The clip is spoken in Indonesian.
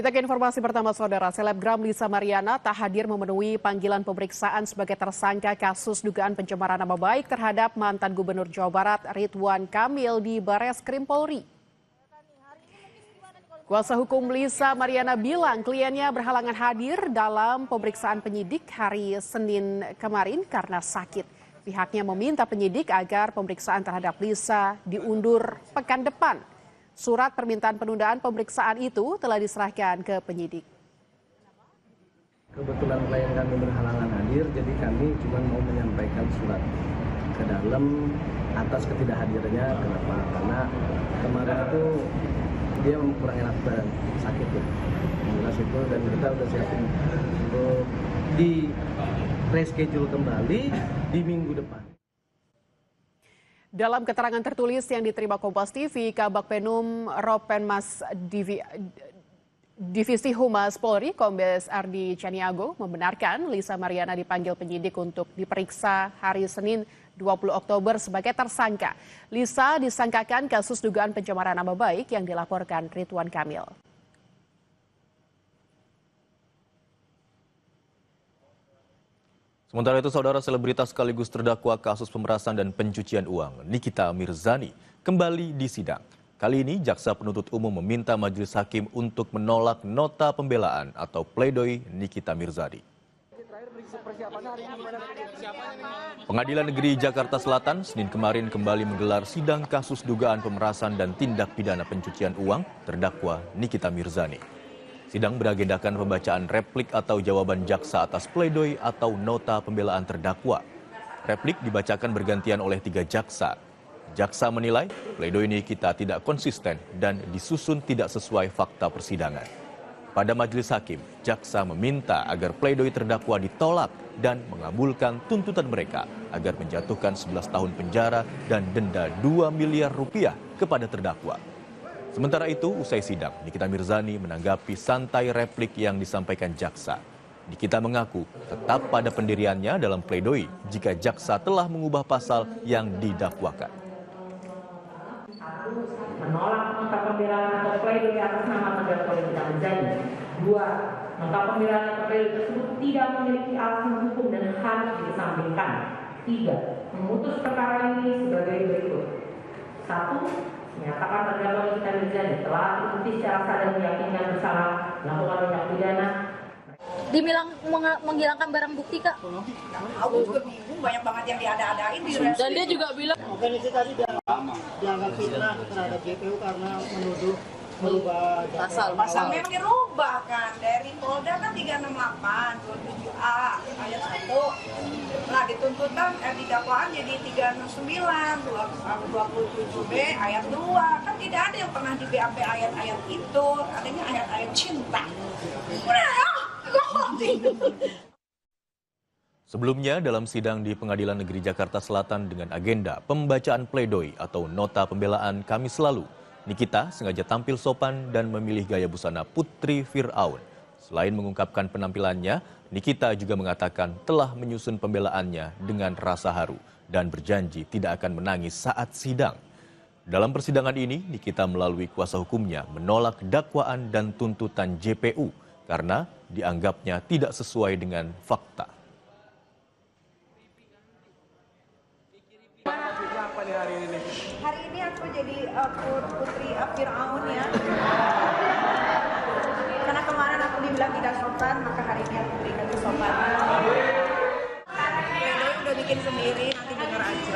Kita ke informasi pertama, saudara. Selebgram Lisa Mariana tak hadir memenuhi panggilan pemeriksaan sebagai tersangka kasus dugaan pencemaran nama baik terhadap mantan Gubernur Jawa Barat Ridwan Kamil di Bareskrim Polri. Kuasa hukum Lisa Mariana bilang kliennya berhalangan hadir dalam pemeriksaan penyidik hari Senin kemarin karena sakit. Pihaknya meminta penyidik agar pemeriksaan terhadap Lisa diundur pekan depan. Surat permintaan penundaan pemeriksaan itu telah diserahkan ke penyidik. Kebetulan klien kami berhalangan hadir, jadi kami cuma mau menyampaikan surat ke dalam atas ketidakhadirannya. Kenapa? Karena kemarin itu dia kurang enak dan sakit ya. Jelas itu, dan kita udah siapin untuk di reschedule kembali di minggu depan. Dalam keterangan tertulis yang diterima Kompas TV, Kabak Penum Ropenmas Divisi Humas Polri, Kombes Ardi Caniago, membenarkan Lisa Mariana dipanggil penyidik untuk diperiksa hari Senin 20 Oktober sebagai tersangka. Lisa disangkakan kasus dugaan pencemaran nama baik yang dilaporkan Ridwan Kamil. Sementara itu, saudara, selebritas sekaligus terdakwa kasus pemerasan dan pencucian uang, Nikita Mirzani, kembali disidang. Kali ini, jaksa penuntut umum meminta majelis hakim untuk menolak nota pembelaan atau pledoi Nikita Mirzani. Pengadilan Negeri Jakarta Selatan Senin kemarin kembali menggelar sidang kasus dugaan pemerasan dan tindak pidana pencucian uang terdakwa Nikita Mirzani. Sidang beragendakan pembacaan replik atau jawaban jaksa atas pledoi atau nota pembelaan terdakwa. Replik dibacakan bergantian oleh 3 jaksa. Jaksa menilai pledoi Nikita tidak konsisten dan disusun tidak sesuai fakta persidangan. Pada majelis hakim, jaksa meminta agar pledoi terdakwa ditolak dan mengabulkan tuntutan mereka agar menjatuhkan 11 tahun penjara dan denda 2 miliar rupiah kepada terdakwa. Sementara itu, usai sidang, Nikita Mirzani menanggapi santai replik yang disampaikan jaksa. Nikita mengaku tetap pada pendiriannya dalam pledoi jika jaksa telah mengubah pasal yang didakwakan. 1. Menolak nota pembelaan atau pledoi atas nama terdakwa Nikita Mirzani. 2. Nota pembelaan atau pledoi tersebut tidak memiliki alasan hukum dan harus dikesampingkan. 3. Memutus perkara ini sebagai berikut. 1. Menyatakan terdakwa Nikita Mirzani telah terbukti secara sadar meyakinkan bersalah melakukan tindak pidana. Dibilang menghilangkan barang bukti, Kak? Aku juga bingung, banyak banget yang diada-adain di Dan dia juga bilang mungkin itu tadi dianggap fitnah terhadap JPU karena menuduh merubah pasal memang dirubah kan dari Polda kan 368 27A ayat 1. Nah, dituntutan di dakwaan jadi 369 27B ayat 2. Kan tidak ada yang pernah di BAP ayat-ayat itu, adanya ayat-ayat cinta. Sebelumnya, dalam sidang di Pengadilan Negeri Jakarta Selatan dengan agenda pembacaan pledoi atau nota pembelaan Kamis lalu, Nikita sengaja tampil sopan dan memilih gaya busana Putri Fir'aun. Selain mengungkapkan penampilannya, Nikita juga mengatakan telah menyusun pembelaannya dengan rasa haru dan berjanji tidak akan menangis saat sidang. Dalam persidangan ini, Nikita melalui kuasa hukumnya menolak dakwaan dan tuntutan JPU karena dianggapnya tidak sesuai dengan fakta. Hari ini aku jadi Putri Fir'aun ya. Karena kemarin aku dibilang tidak sopan, maka hari ini aku berikan kesopanan. Pledoi udah bikin sendiri, nanti denger aja.